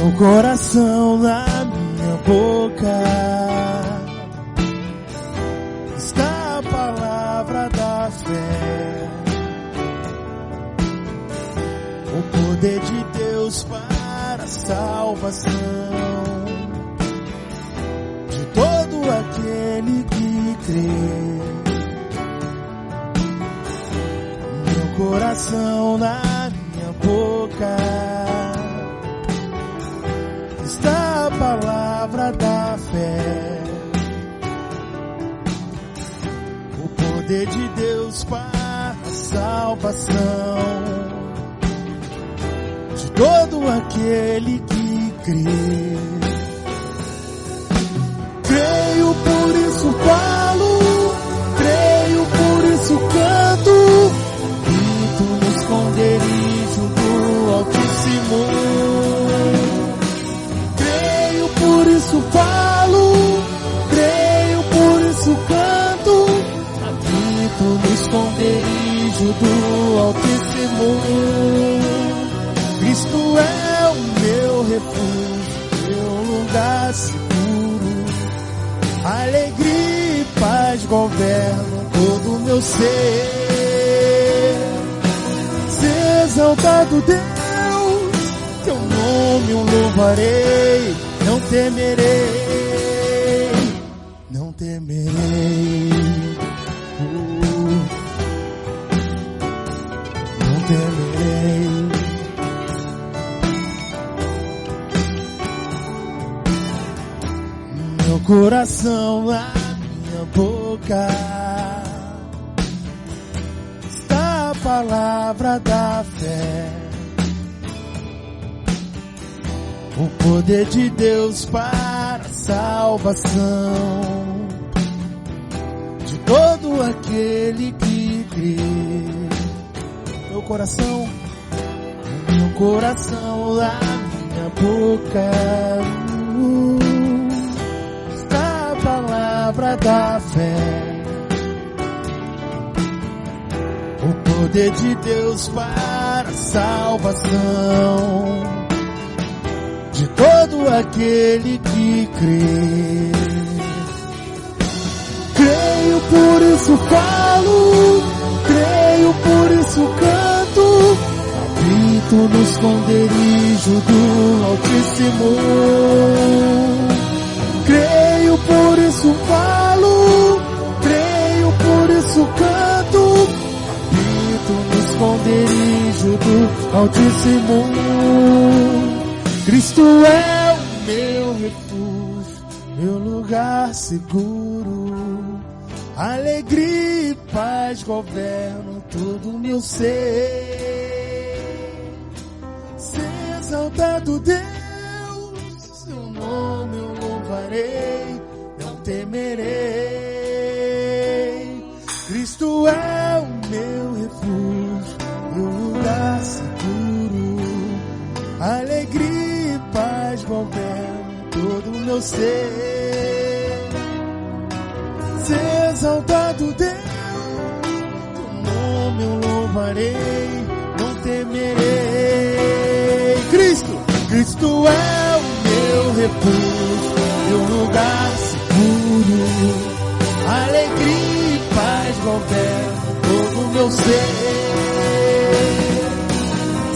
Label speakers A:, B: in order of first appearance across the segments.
A: meu coração na minha boca está a palavra da fé, o poder de Deus para a salvação de todo aquele que crê. Meu coração na minha boca está a palavra da fé, o poder de Deus para a salvação de todo aquele que crê. Creio, por isso falo, creio, por isso canto, grito no esconderijo do Altíssimo. Creio, por isso falo, creio, por isso canto, grito no esconderijo do Altíssimo. Cristo é o meu refúgio, meu lugar seguro, alegria e paz governam todo o meu ser. Ser exaltado Deus, teu nome eu louvarei, não temerei, não temerei, não temerei. Meu coração na minha boca está a palavra da fé, o poder de Deus para a salvação de todo aquele que crê. Meu coração na minha boca palavra da fé, o poder de Deus para a salvação de todo aquele que crê. Creio, por isso falo, creio, por isso canto, grito no esconderijo do Altíssimo. Creio, por isso falo, creio, por isso canto, grito no esconderijo do Altíssimo. Cristo é o meu refúgio, meu lugar seguro, alegria e paz governam todo o meu ser. Ser exaltado Deus, seu nome eu louvarei, não temerei. Cristo é o meu refúgio, meu lugar seguro, alegria e paz governam todo o meu ser. Ser exaltado Deus, teu nome eu louvarei, não temerei. Cristo é o meu refúgio, meu lugar seguro, alegria e paz governam todo o meu ser.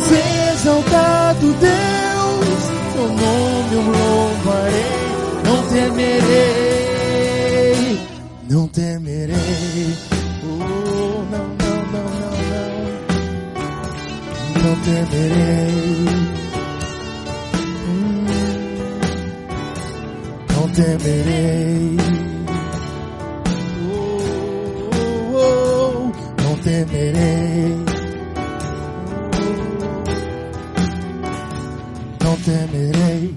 A: Ser exaltado Deus, teu nome eu louvarei, não temerei, não temerei. Oh, não, não, não, não, não, não temerei. Não temerei, não temerei, não temerei.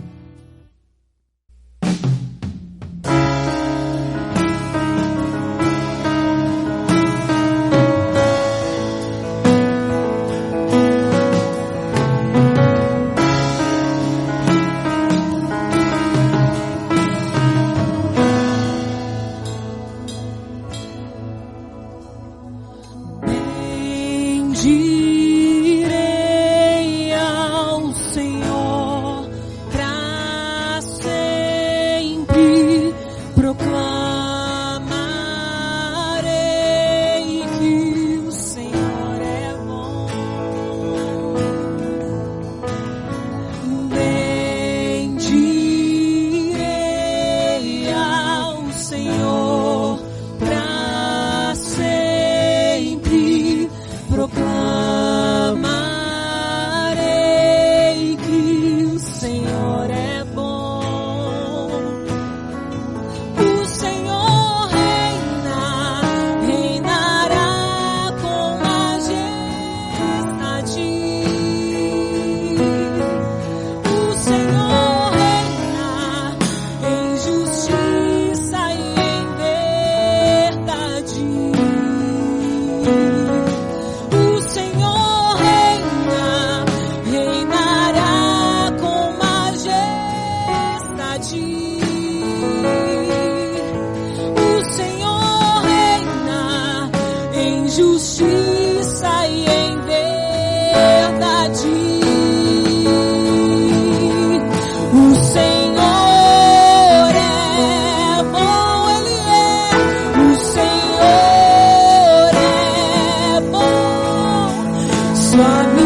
B: Bendirei ao Senhor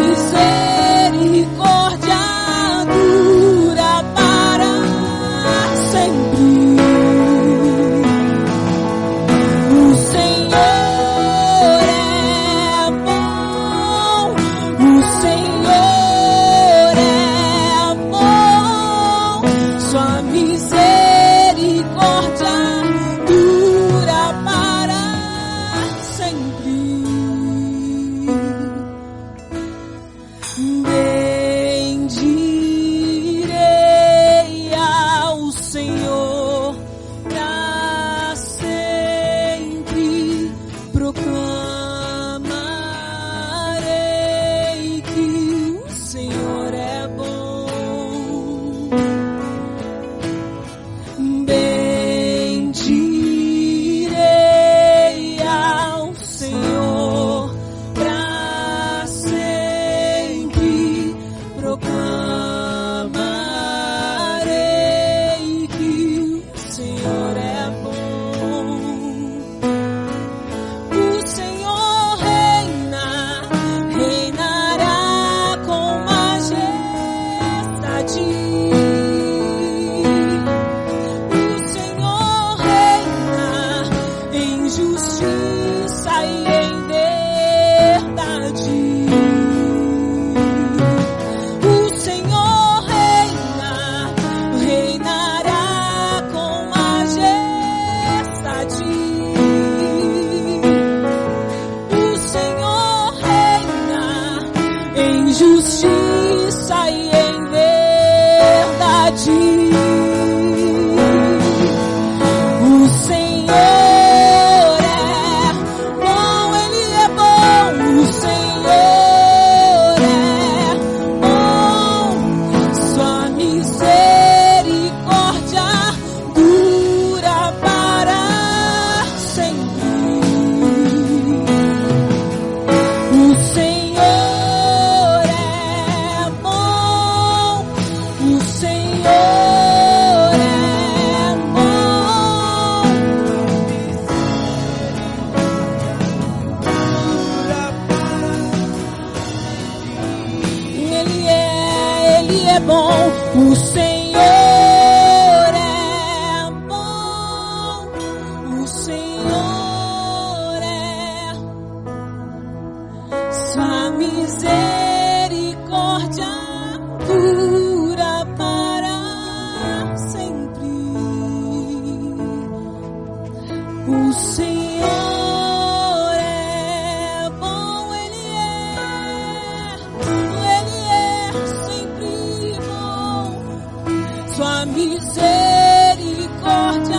B: misericórdia dura para sempre. O Senhor é bom, o Senhor é bom, sua misericórdia dura para sempre. Bendirei ao Senhor pra sempre, proclamarei que o Senhor é bom. Bendirei ao Senhor pra sempre, proclamarei que o Senhor é bom. O Senhor reina, reinará com majestade. O Senhor reina em justiça e em verdade. O Senhor reina, reinará com majestade. O Senhor reina em justiça e em verdade. O Senhor é bom, Ele é bom. O Senhor é bom, sua misericórdia dura para sempre. O Senhor é bom, o Senhor é bom. Ele é bom, o Senhor é bom, o Senhor é, sua misericórdia dura para sempre. O Senhor é bom, Ele é sempre bom, sua misericórdia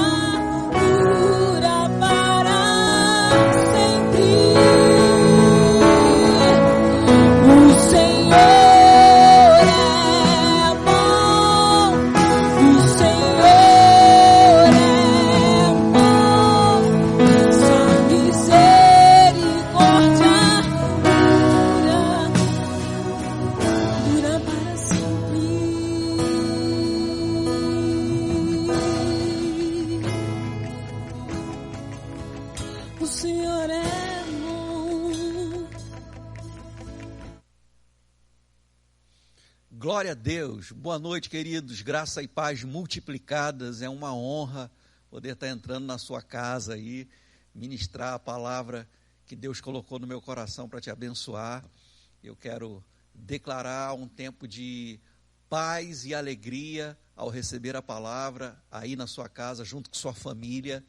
B: dura para sempre. O Senhor é bom, o Senhor é bom, sua misericórdia dura para sempre. O Senhor é bom.
C: Glória a Deus. Boa noite, queridos. Graça e paz multiplicadas. É uma honra poder estar entrando na sua casa aí, ministrar a palavra que Deus colocou no meu coração para te abençoar. Eu quero declarar um tempo de paz e alegria ao receber a palavra aí na sua casa, junto com sua família,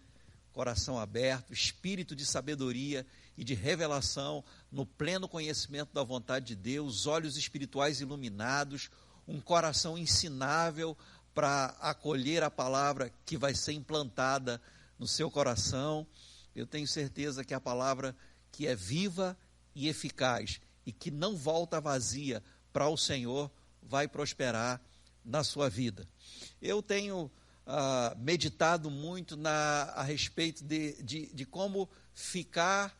C: coração aberto, espírito de sabedoria e de revelação no pleno conhecimento da vontade de Deus, olhos espirituais iluminados, um coração ensinável para acolher a palavra que vai ser implantada no seu coração. Eu tenho certeza que a palavra que é viva e eficaz e que não volta vazia para o Senhor vai prosperar na sua vida. Eu tenho meditado muito a respeito de como ficar,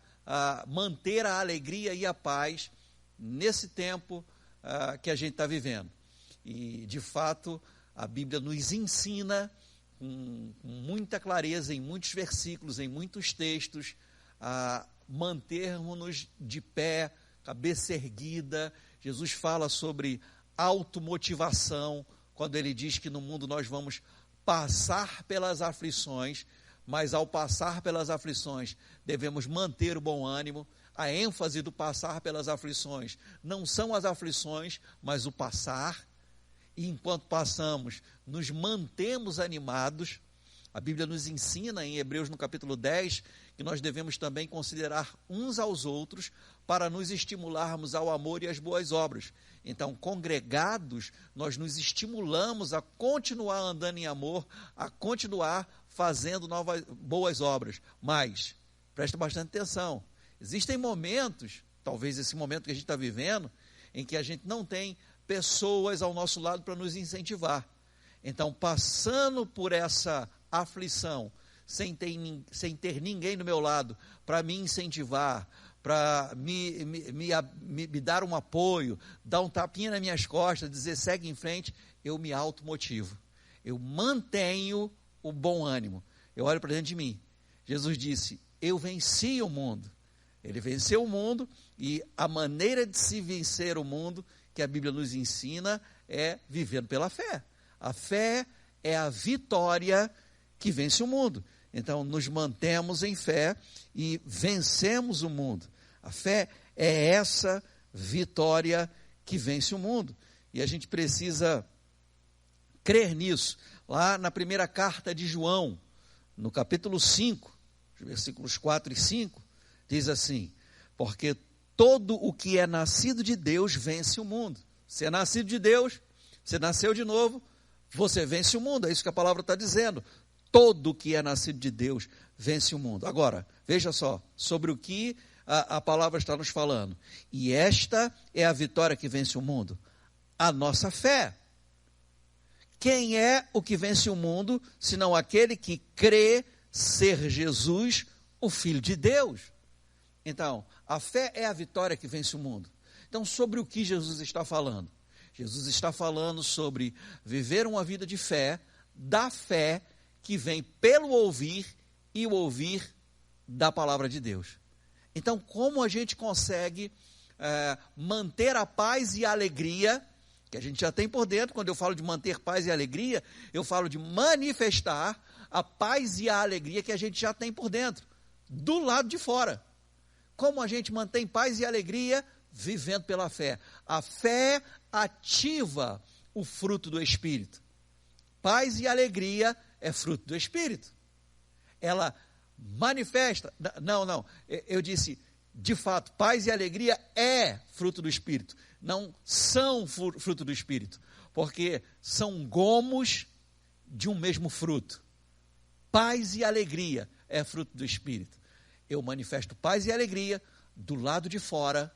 C: manter a alegria e a paz nesse tempo que a gente está vivendo. E, de fato, a Bíblia nos ensina com muita clareza, em muitos versículos, em muitos textos, a mantermos-nos de pé, cabeça erguida, Jesus fala sobre automotivação, quando ele diz que no mundo nós vamos passar pelas aflições, mas ao passar pelas aflições, devemos manter o bom ânimo. A ênfase do passar pelas aflições não são as aflições, mas o passar. E enquanto passamos, nos mantemos animados. A Bíblia nos ensina em Hebreus no capítulo 10, que nós devemos também considerar uns aos outros para nos estimularmos ao amor e às boas obras. Então, congregados, nós nos estimulamos a continuar andando em amor, a continuar fazendo boas obras. Mas, presta bastante atenção, existem momentos, talvez esse momento que a gente está vivendo, em que a gente não tem pessoas ao nosso lado para nos incentivar. Então, passando por essa aflição, sem ter ninguém do meu lado para me incentivar, para me dar um apoio, dar um tapinha nas minhas costas, dizer segue em frente, eu me automotivo. Eu mantenho o bom ânimo. Eu olho para dentro de mim. Jesus disse, eu venci o mundo. Ele venceu o mundo e a maneira de se vencer o mundo que a Bíblia nos ensina é vivendo pela fé. A fé é a vitória que vence o mundo. Então, nos mantemos em fé e vencemos o mundo. A fé é essa vitória que vence o mundo. E a gente precisa crer nisso. Lá na primeira carta de João, no capítulo 5, versículos 4 e 5, diz assim, porque todo o que é nascido de Deus vence o mundo. Você é nascido de Deus, você nasceu de novo, você vence o mundo. É isso que a palavra está dizendo. Todo que é nascido de Deus vence o mundo. Agora, veja só, sobre o que a palavra está nos falando. E esta é a vitória que vence o mundo. A nossa fé. Quem é o que vence o mundo, senão aquele que crê ser Jesus, o Filho de Deus? Então, a fé é a vitória que vence o mundo. Então, sobre o que Jesus está falando? Jesus está falando sobre viver uma vida de fé, da fé que vem pelo ouvir e o ouvir da palavra de Deus. Então, como a gente consegue manter a paz e a alegria, que a gente já tem por dentro? Quando eu falo de manter paz e alegria, eu falo de manifestar a paz e a alegria que a gente já tem por dentro, do lado de fora. Como a gente mantém paz e alegria? Vivendo pela fé. A fé ativa o fruto do Espírito. Paz e alegria é fruto do Espírito. Ela manifesta, eu disse, de fato, paz e alegria é fruto do Espírito, não são fruto do Espírito, porque são gomos de um mesmo fruto. Paz e alegria é fruto do Espírito. Eu manifesto paz e alegria do lado de fora,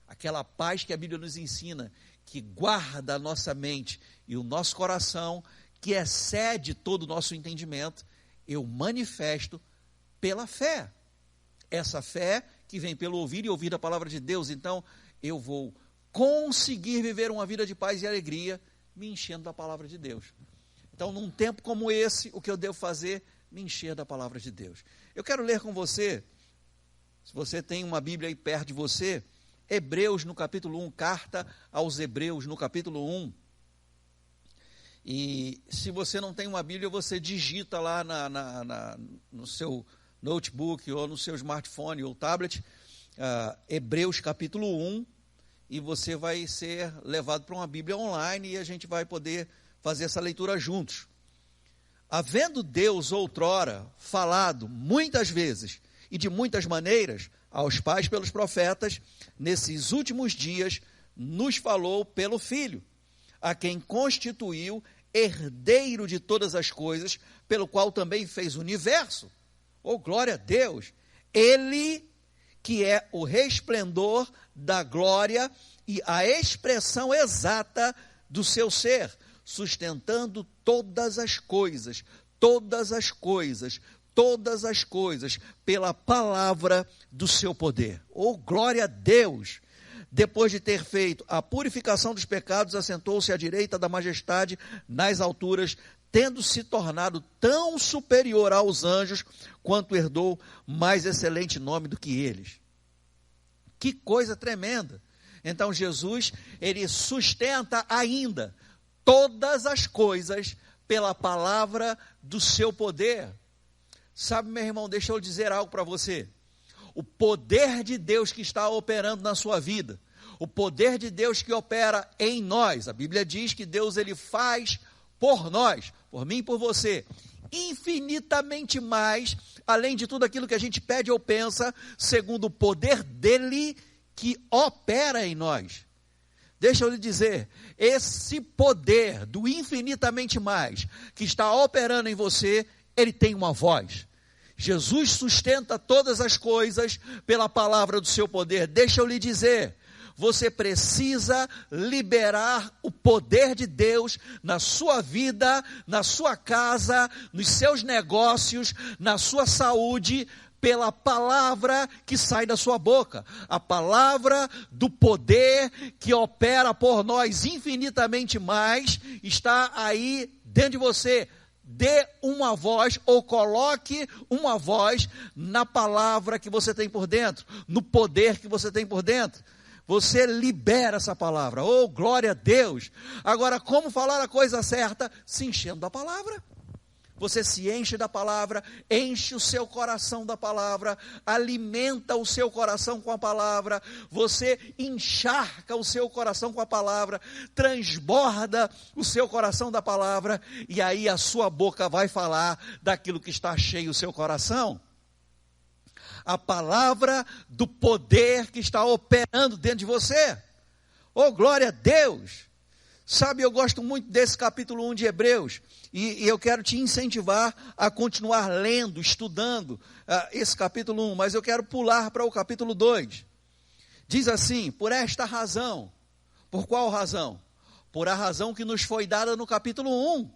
C: aquela paz que a Bíblia nos ensina, que guarda a nossa mente e o nosso coração, que excede todo o nosso entendimento, eu manifesto pela fé. Essa fé que vem pelo ouvir e ouvir a palavra de Deus. Então, eu vou conseguir viver uma vida de paz e alegria, me enchendo da palavra de Deus. Então, num tempo como esse, o que eu devo fazer? Me encher da palavra de Deus. Eu quero ler com você, se você tem uma Bíblia aí perto de você, Hebreus no capítulo 1, carta aos Hebreus no capítulo 1. E se você não tem uma Bíblia, você digita lá no seu notebook ou no seu smartphone ou tablet, Hebreus capítulo 1, e você vai ser levado para uma Bíblia online e a gente vai poder fazer essa leitura juntos. Havendo Deus outrora falado muitas vezes e de muitas maneiras aos pais pelos profetas, nesses últimos dias nos falou pelo Filho, a quem constituiu herdeiro de todas as coisas, pelo qual também fez o universo. Oh, glória a Deus! Ele que é o resplendor da glória e a expressão exata do seu ser, sustentando todas as coisas, pela palavra do seu poder. Oh, glória a Deus! Depois de ter feito a purificação dos pecados, assentou-se à direita da majestade nas alturas, tendo se tornado tão superior aos anjos, quanto herdou mais excelente nome do que eles. Que coisa tremenda! Então Jesus, ele sustenta ainda todas as coisas pela palavra do seu poder. Sabe, meu irmão, deixa eu dizer algo para você. O poder de Deus que está operando na sua vida, o poder de Deus que opera em nós, a Bíblia diz que Deus, ele faz por nós, por mim e por você, infinitamente mais, além de tudo aquilo que a gente pede ou pensa, segundo o poder dele que opera em nós. Deixa eu lhe dizer, esse poder do infinitamente mais, que está operando em você, ele tem uma voz. Jesus sustenta todas as coisas pela palavra do seu poder. Deixa eu lhe dizer, você precisa liberar o poder de Deus na sua vida, na sua casa, nos seus negócios, na sua saúde, pela palavra que sai da sua boca. A palavra do poder que opera por nós infinitamente mais está aí dentro de você. Dê uma voz ou coloque uma voz na palavra que você tem por dentro, no poder que você tem por dentro. Você libera essa palavra. Oh, glória a Deus! Agora, como falar a coisa certa? Se enchendo da palavra. Você se enche da palavra, enche o seu coração da palavra, alimenta o seu coração com a palavra, você encharca o seu coração com a palavra, transborda o seu coração da palavra, e aí a sua boca vai falar daquilo que está cheio o seu coração. A palavra do poder que está operando dentro de você. Oh, glória a Deus! Sabe, eu gosto muito desse capítulo 1 de Hebreus, e eu quero te incentivar a continuar lendo, estudando esse capítulo 1, mas eu quero pular para o capítulo 2. Diz assim: por esta razão. Por qual razão? Por a razão que nos foi dada no capítulo 1.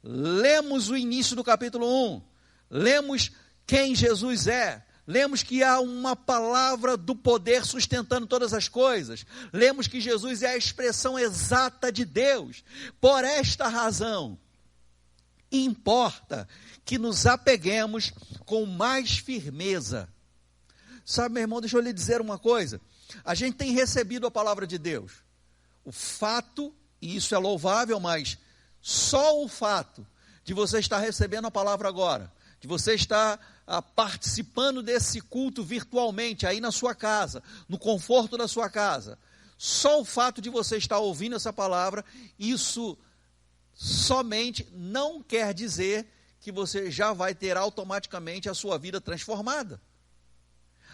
C: Lemos o início do capítulo 1, lemos quem Jesus é, lemos que há uma palavra do poder sustentando todas as coisas. Lemos que Jesus é a expressão exata de Deus. Por esta razão, importa que nos apeguemos com mais firmeza. Sabe, meu irmão, deixa eu lhe dizer uma coisa. A gente tem recebido a palavra de Deus. O fato, e isso é louvável, mas só o fato de você estar recebendo a palavra agora, de você estar participando desse culto virtualmente, aí na sua casa, no conforto da sua casa, só o fato de você estar ouvindo essa palavra, isso somente não quer dizer que você já vai ter automaticamente a sua vida transformada.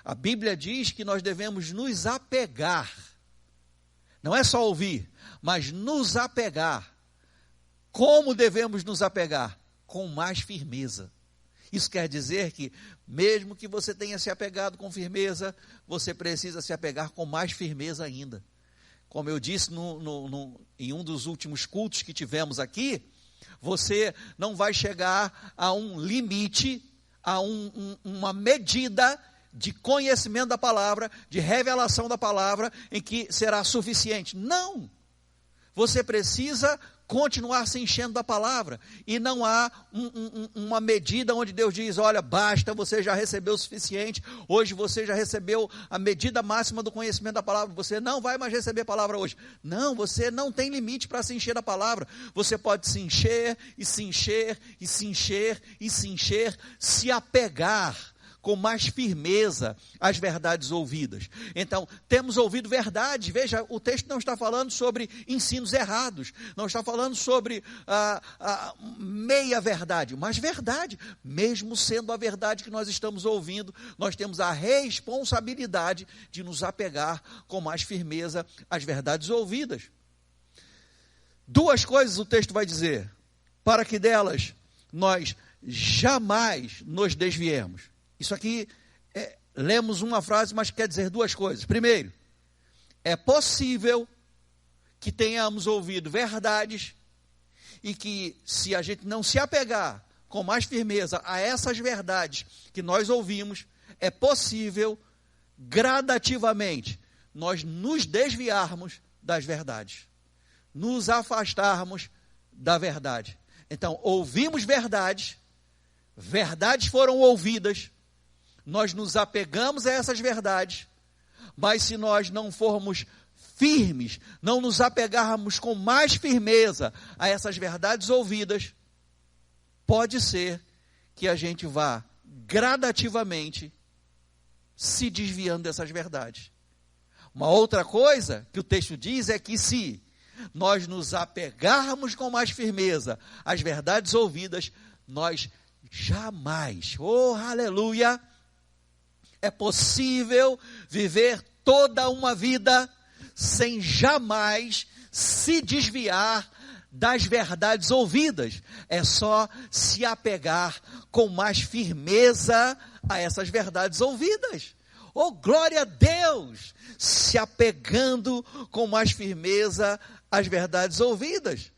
C: A Bíblia diz que nós devemos nos apegar, não é só ouvir, mas nos apegar. Como devemos nos apegar? Com mais firmeza. Isso quer dizer que, mesmo que você tenha se apegado com firmeza, você precisa se apegar com mais firmeza ainda. Como eu disse em um dos últimos cultos que tivemos aqui, você não vai chegar a um limite, a uma medida de conhecimento da palavra, de revelação da palavra, em que será suficiente. Não! Você precisa continuar se enchendo da palavra, e não há uma medida onde Deus diz: olha, basta, você já recebeu o suficiente, hoje você já recebeu a medida máxima do conhecimento da palavra, você não vai mais receber palavra hoje. Não, você não tem limite para se encher da palavra. Você pode se encher, e se encher, e se encher, e se encher, se apegar com mais firmeza as verdades ouvidas. Então, temos ouvido verdades. Veja, o texto não está falando sobre ensinos errados, não está falando sobre meia verdade, mas verdade. Mesmo sendo a verdade que nós estamos ouvindo, nós temos a responsabilidade de nos apegar com mais firmeza às verdades ouvidas. Duas coisas o texto vai dizer, para que delas nós jamais nos desviemos. Isso aqui, lemos uma frase, mas quer dizer duas coisas. Primeiro, é possível que tenhamos ouvido verdades e que, se a gente não se apegar com mais firmeza a essas verdades que nós ouvimos, é possível, gradativamente, nós nos desviarmos das verdades, nos afastarmos da verdade. Então, ouvimos verdades, verdades foram ouvidas, nós nos apegamos a essas verdades, mas se nós não formos firmes, não nos apegarmos com mais firmeza a essas verdades ouvidas, pode ser que a gente vá gradativamente se desviando dessas verdades. Uma outra coisa que o texto diz é que se nós nos apegarmos com mais firmeza às verdades ouvidas, nós jamais, oh aleluia, é possível viver toda uma vida sem jamais se desviar das verdades ouvidas. É só se apegar com mais firmeza a essas verdades ouvidas. Oh, glória a Deus! Se apegando com mais firmeza às verdades ouvidas.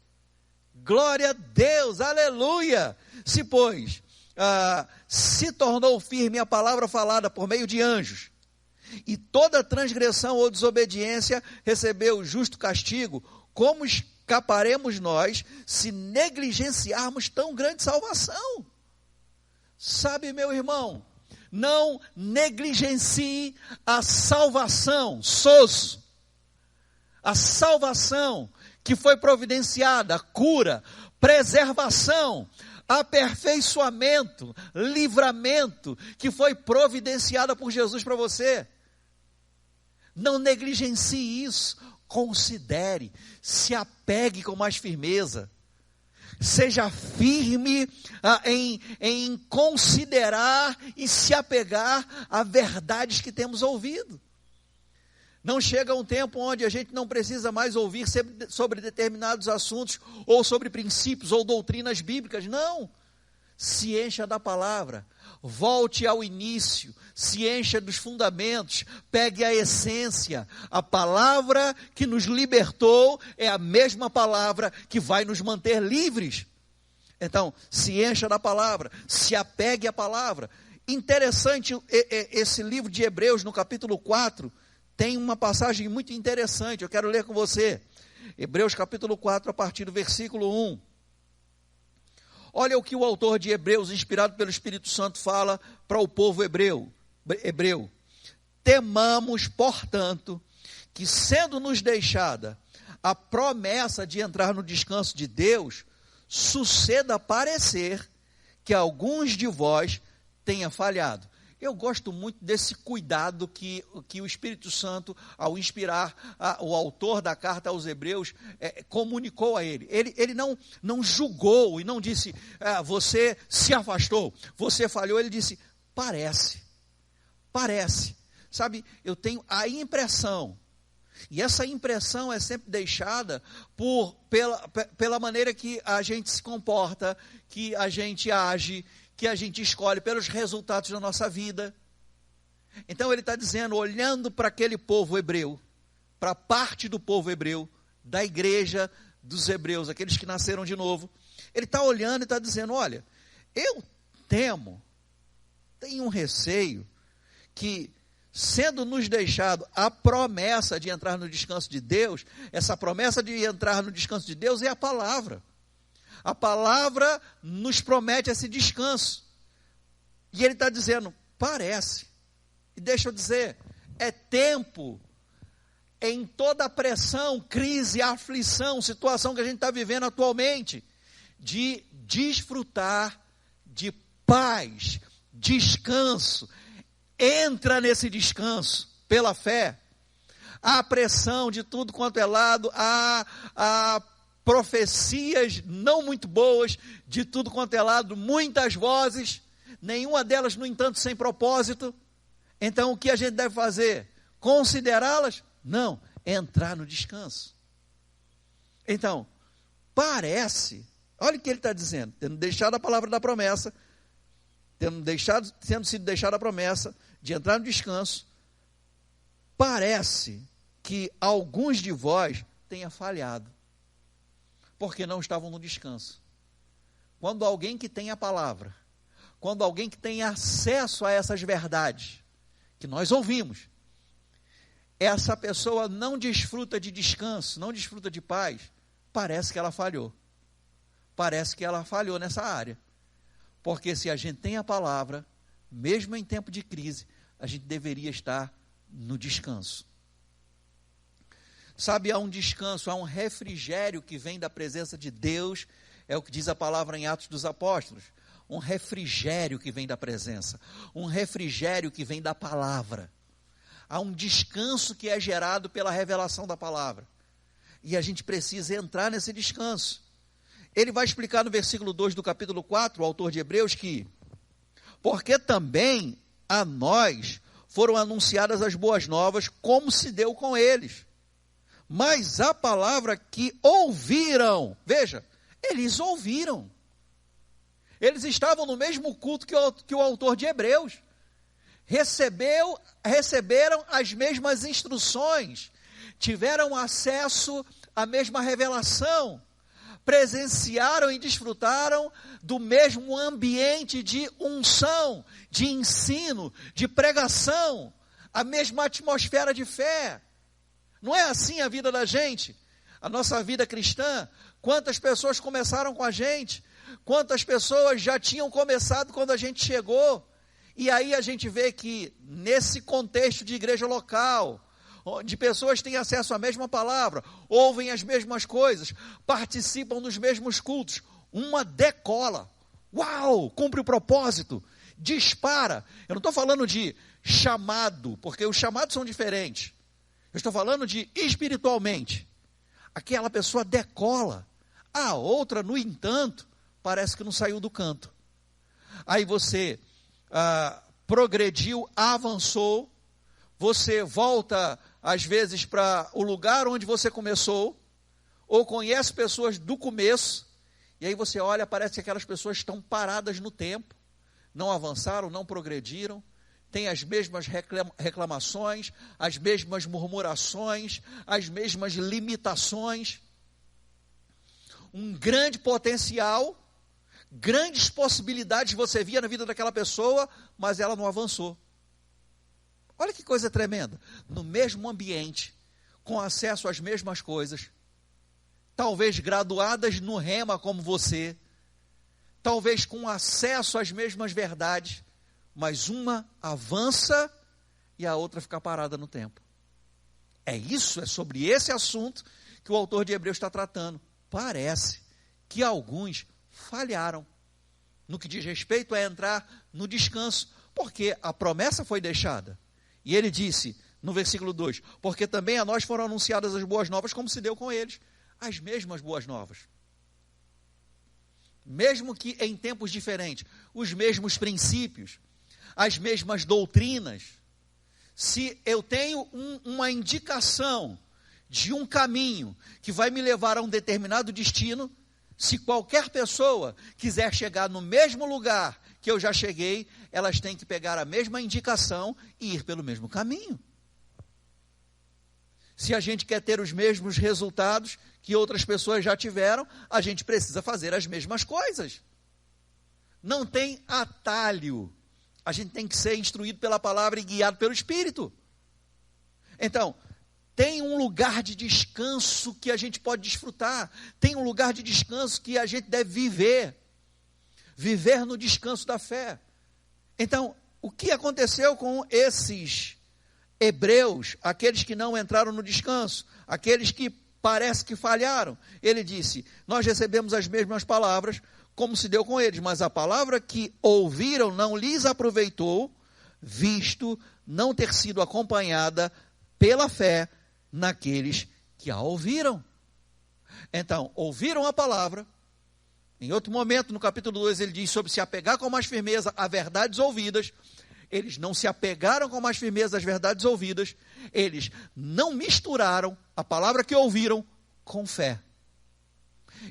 C: Glória a Deus, aleluia! Se, pois, se tornou firme a palavra falada por meio de anjos, e toda transgressão ou desobediência recebeu justo castigo, como escaparemos nós se negligenciarmos tão grande salvação? Sabe, meu irmão, não negligencie a salvação, a salvação que foi providenciada, cura, preservação, aperfeiçoamento, livramento, que foi providenciada por Jesus para você. Não negligencie isso, considere, se apegue com mais firmeza, seja firme em considerar e se apegar a verdades que temos ouvido. Não chega um tempo onde a gente não precisa mais ouvir sobre determinados assuntos, ou sobre princípios ou doutrinas bíblicas, não. Se encha da palavra, volte ao início, se encha dos fundamentos, pegue a essência. A palavra que nos libertou é a mesma palavra que vai nos manter livres. Então, se encha da palavra, se apegue à palavra. Interessante, esse livro de Hebreus, no capítulo 4, tem uma passagem muito interessante, eu quero ler com você. Hebreus capítulo 4, a partir do versículo 1. Olha o que o autor de Hebreus, inspirado pelo Espírito Santo, fala para o povo hebreu. Temamos, portanto, que sendo nos deixada a promessa de entrar no descanso de Deus, suceda parecer que alguns de vós tenha falhado. Eu gosto muito desse cuidado que o Espírito Santo, ao inspirar o autor da carta aos Hebreus, comunicou a ele. Ele não julgou e não disse, você se afastou, você falhou. Ele disse, parece. Sabe, eu tenho a impressão, e essa impressão é sempre deixada pela maneira que a gente se comporta, que a gente age, que a gente escolhe, pelos resultados da nossa vida. Então ele está dizendo, olhando para aquele povo hebreu, para a parte do povo hebreu, da igreja dos hebreus, aqueles que nasceram de novo, ele está olhando e está dizendo, olha, eu tenho um receio, que sendo nos deixado a promessa de entrar no descanso de Deus, essa promessa de entrar no descanso de Deus é a palavra. A palavra nos promete esse descanso. E ele está dizendo, parece. E deixa eu dizer, é tempo, em toda a pressão, crise, aflição, situação que a gente está vivendo atualmente, de desfrutar de paz, descanso. Entra nesse descanso pela fé. Há pressão de tudo quanto é lado, há profecias não muito boas de tudo quanto é lado, muitas vozes, nenhuma delas, no entanto, sem propósito. Então, o que a gente deve fazer? Considerá-las? Não, entrar no descanso. Então, parece, olha o que ele está dizendo, tendo deixado a palavra da promessa, tendo sido deixada a promessa de entrar no descanso, parece que alguns de vós tenha falhado, porque não estavam no descanso. Quando alguém que tem a palavra, quando alguém que tem acesso a essas verdades, que nós ouvimos, essa pessoa não desfruta de descanso, não desfruta de paz, parece que ela falhou. Parece que ela falhou nessa área. Porque se a gente tem a palavra, mesmo em tempo de crise, a gente deveria estar no descanso. Sabe, há um descanso, há um refrigério que vem da presença de Deus, é o que diz a palavra em Atos dos Apóstolos. Um refrigério que vem da presença, um refrigério que vem da palavra. Há um descanso que é gerado pela revelação da palavra. E a gente precisa entrar nesse descanso. Ele vai explicar no versículo 2 do capítulo 4, o autor de Hebreus, que porque também a nós foram anunciadas as boas novas, como se deu com eles. Mas a palavra que ouviram, veja, eles ouviram. Eles estavam no mesmo culto que o autor de Hebreus. Receberam as mesmas instruções, tiveram acesso à mesma revelação, presenciaram e desfrutaram do mesmo ambiente de unção, de ensino, de pregação, a mesma atmosfera de fé. Não é assim a vida da gente? A nossa vida cristã, quantas pessoas começaram com a gente, quantas pessoas já tinham começado quando a gente chegou, e aí a gente vê que nesse contexto de igreja local, onde pessoas têm acesso à mesma palavra, ouvem as mesmas coisas, participam dos mesmos cultos, uma decola, uau, cumpre o propósito, dispara. Eu não estou falando de chamado, porque os chamados são diferentes, eu estou falando de espiritualmente, aquela pessoa decola, a outra, no entanto, parece que não saiu do canto. Aí você progrediu, avançou, você volta às vezes para o lugar onde você começou, ou conhece pessoas do começo, e aí você olha, parece que aquelas pessoas estão paradas no tempo, não avançaram, não progrediram, têm as mesmas reclamações, as mesmas murmurações, as mesmas limitações, um grande potencial, grandes possibilidades você via na vida daquela pessoa, mas ela não avançou. Olha que coisa tremenda, no mesmo ambiente, com acesso às mesmas coisas, talvez graduadas no rema como você, talvez com acesso às mesmas verdades, mas uma avança e a outra fica parada no tempo. É sobre esse assunto que o autor de Hebreus está tratando. Parece que alguns falharam no que diz respeito a entrar no descanso, porque a promessa foi deixada. E ele disse, no versículo 2, porque também a nós foram anunciadas as boas novas, como se deu com eles, as mesmas boas novas. Mesmo que em tempos diferentes, os mesmos princípios, as mesmas doutrinas. Se eu tenho uma indicação de um caminho que vai me levar a um determinado destino, se qualquer pessoa quiser chegar no mesmo lugar que eu já cheguei, elas têm que pegar a mesma indicação e ir pelo mesmo caminho. Se a gente quer ter os mesmos resultados que outras pessoas já tiveram, a gente precisa fazer as mesmas coisas. Não tem atalho. A gente tem que ser instruído pela palavra e guiado pelo Espírito. Então, tem um lugar de descanso que a gente pode desfrutar. Tem um lugar de descanso que a gente deve viver. Viver no descanso da fé. Então, o que aconteceu com esses hebreus, aqueles que não entraram no descanso, aqueles que parece que falharam? Ele disse, nós recebemos as mesmas palavras, como se deu com eles, mas a palavra que ouviram não lhes aproveitou, visto não ter sido acompanhada pela fé naqueles que a ouviram. Então, ouviram a palavra. Em outro momento, no capítulo 2, ele diz sobre se apegar com mais firmeza a verdades ouvidas. Eles não se apegaram com mais firmeza às verdades ouvidas. Eles não misturaram a palavra que ouviram com fé.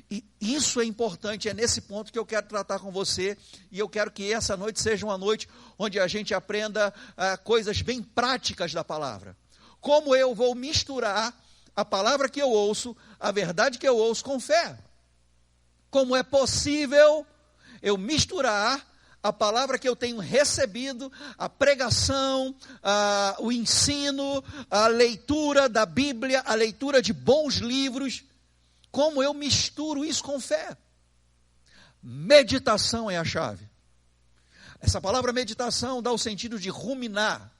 C: E isso é importante, é nesse ponto que eu quero tratar com você, e eu quero que essa noite seja uma noite onde a gente aprenda coisas bem práticas da palavra. Como eu vou misturar a palavra que eu ouço, a verdade que eu ouço com fé. Como é possível eu misturar a palavra que eu tenho recebido, a pregação, o ensino, a leitura da Bíblia, a leitura de bons livros, como eu misturo isso com fé? Meditação é a chave. Essa palavra meditação dá o sentido de ruminar.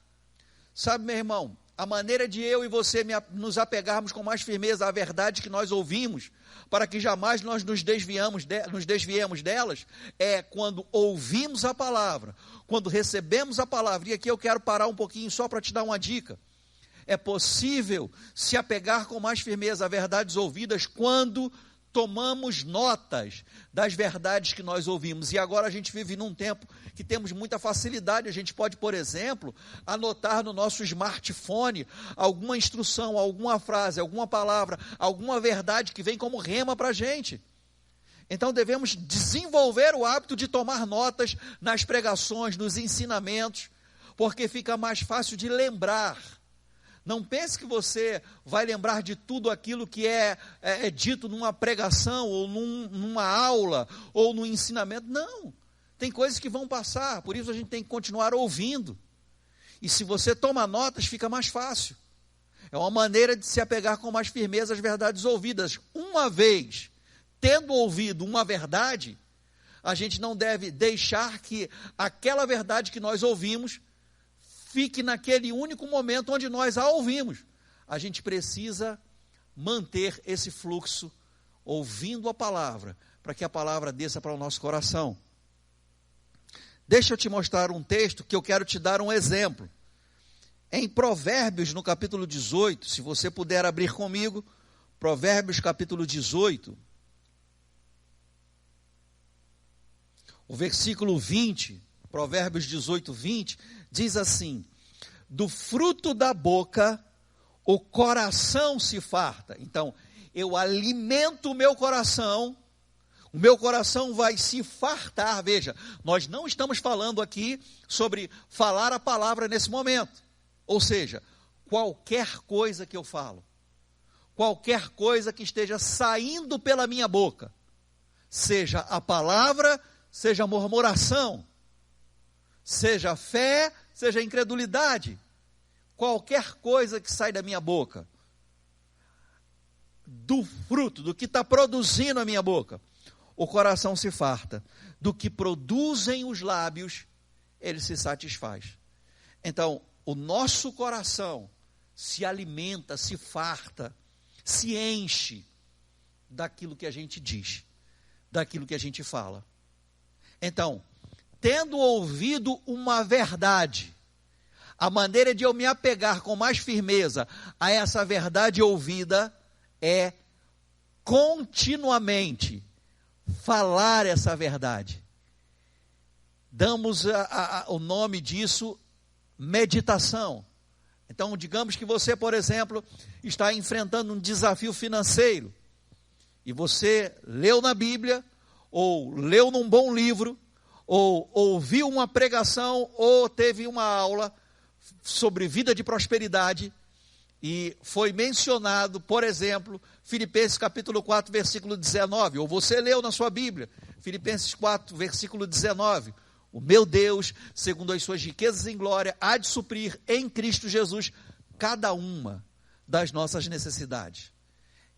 C: Sabe, meu irmão, a maneira de eu e você nos apegarmos com mais firmeza à verdade que nós ouvimos, para que jamais nós nos desviemos delas, é quando ouvimos a palavra, quando recebemos a palavra. E aqui eu quero parar um pouquinho só para te dar uma dica. É possível se apegar com mais firmeza a verdades ouvidas quando tomamos notas das verdades que nós ouvimos. E agora a gente vive num tempo que temos muita facilidade. A gente pode, por exemplo, anotar no nosso smartphone alguma instrução, alguma frase, alguma palavra, alguma verdade que vem como rema para a gente. Então devemos desenvolver o hábito de tomar notas nas pregações, nos ensinamentos, porque fica mais fácil de lembrar. Não pense que você vai lembrar de tudo aquilo que é dito numa pregação, ou numa aula, ou no ensinamento. Não, tem coisas que vão passar, por isso a gente tem que continuar ouvindo. E se você toma notas, fica mais fácil. É uma maneira de se apegar com mais firmeza às verdades ouvidas. Uma vez tendo ouvido uma verdade, a gente não deve deixar que aquela verdade que nós ouvimos fique naquele único momento onde nós a ouvimos. A gente precisa manter esse fluxo, ouvindo a palavra, para que a palavra desça para o nosso coração. Deixa eu te mostrar um texto que eu quero te dar um exemplo. Em Provérbios, no capítulo 18, se você puder abrir comigo, Provérbios capítulo 18, o versículo 20, Provérbios 18, 20, diz assim: do fruto da boca o coração se farta. Então, eu alimento o meu coração vai se fartar. Veja, nós não estamos falando aqui sobre falar a palavra nesse momento. Ou seja, qualquer coisa que eu falo, qualquer coisa que esteja saindo pela minha boca, seja a palavra, seja murmuração, seja fé, seja incredulidade, qualquer coisa que sai da minha boca, do fruto, do que está produzindo a minha boca, o coração se farta. Do que produzem os lábios, ele se satisfaz. Então, o nosso coração se alimenta, se farta, se enche daquilo que a gente diz, daquilo que a gente fala. Então, tendo ouvido uma verdade, a maneira de eu me apegar com mais firmeza a essa verdade ouvida é continuamente falar essa verdade. Damos o nome disso meditação. Então, digamos que você, por exemplo, está enfrentando um desafio financeiro, e você leu na Bíblia, ou leu num bom livro, ou ouviu uma pregação, ou teve uma aula sobre vida de prosperidade, e foi mencionado, por exemplo, Filipenses capítulo 4, versículo 19, ou você leu na sua Bíblia, Filipenses 4, versículo 19, o meu Deus, segundo as suas riquezas em glória, há de suprir em Cristo Jesus cada uma das nossas necessidades.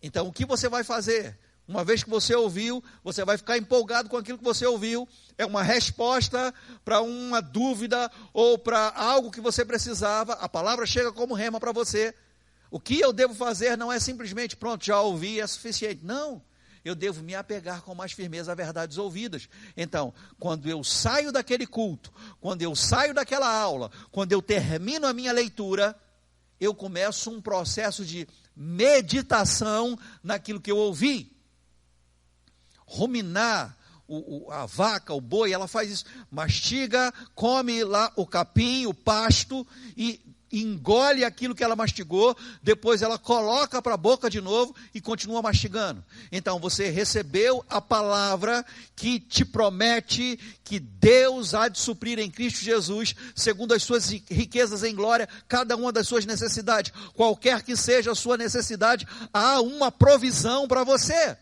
C: Então, o que você vai fazer? Uma vez que você ouviu, você vai ficar empolgado com aquilo que você ouviu, é uma resposta para uma dúvida ou para algo que você precisava, a palavra chega como rema para você. O que eu devo fazer não é simplesmente, pronto, já ouvi, é suficiente. Não, eu devo me apegar com mais firmeza a verdades ouvidas. Então, quando eu saio daquele culto, quando eu saio daquela aula, quando eu termino a minha leitura, eu começo um processo de meditação naquilo que eu ouvi. Ruminar, a vaca, o boi, ela faz isso, mastiga, come lá o capim, o pasto, e engole aquilo que ela mastigou, depois ela coloca para a boca de novo e continua mastigando. Então você recebeu a palavra que te promete que Deus há de suprir em Cristo Jesus, segundo as suas riquezas em glória, cada uma das suas necessidades. Qualquer que seja a sua necessidade, há uma provisão para você.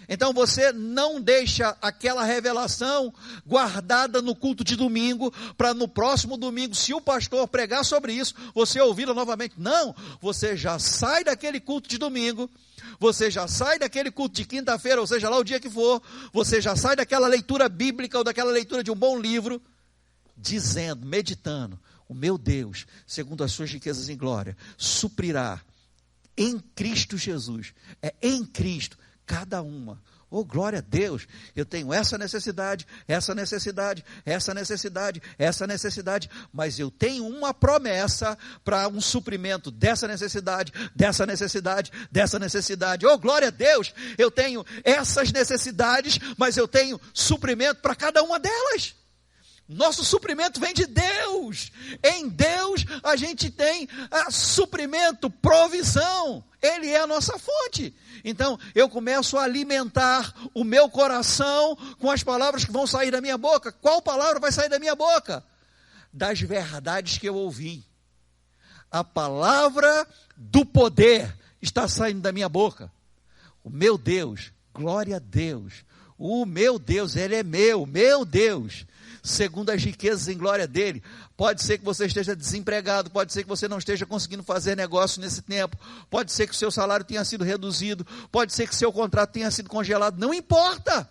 C: Então você não deixa aquela revelação guardada no culto de domingo, para no próximo domingo, se o pastor pregar sobre isso, você ouvi-la novamente. Não, você já sai daquele culto de domingo, você já sai daquele culto de quinta-feira, ou seja lá o dia que for, você já sai daquela leitura bíblica ou daquela leitura de um bom livro, dizendo, meditando, o meu Deus, segundo as suas riquezas em glória, suprirá em Cristo Jesus, em Cristo, cada uma. Oh, glória a Deus, eu tenho essa necessidade, essa necessidade, essa necessidade, essa necessidade, mas eu tenho uma promessa para um suprimento dessa necessidade, dessa necessidade, dessa necessidade. Oh, glória a Deus, eu tenho essas necessidades, mas eu tenho suprimento para cada uma delas. Nosso suprimento vem de Deus. Em Deus a gente tem suprimento, provisão. Ele é a nossa fonte. Então eu começo a alimentar o meu coração com as palavras que vão sair da minha boca. Qual palavra vai sair da minha boca? Das verdades que eu ouvi. A palavra do poder está saindo da minha boca. O meu Deus, glória a Deus. O meu Deus, Ele é meu Deus. Segundo as riquezas em glória dele. Pode ser que você esteja desempregado, pode ser que você não esteja conseguindo fazer negócio nesse tempo, pode ser que o seu salário tenha sido reduzido, pode ser que o seu contrato tenha sido congelado, não importa.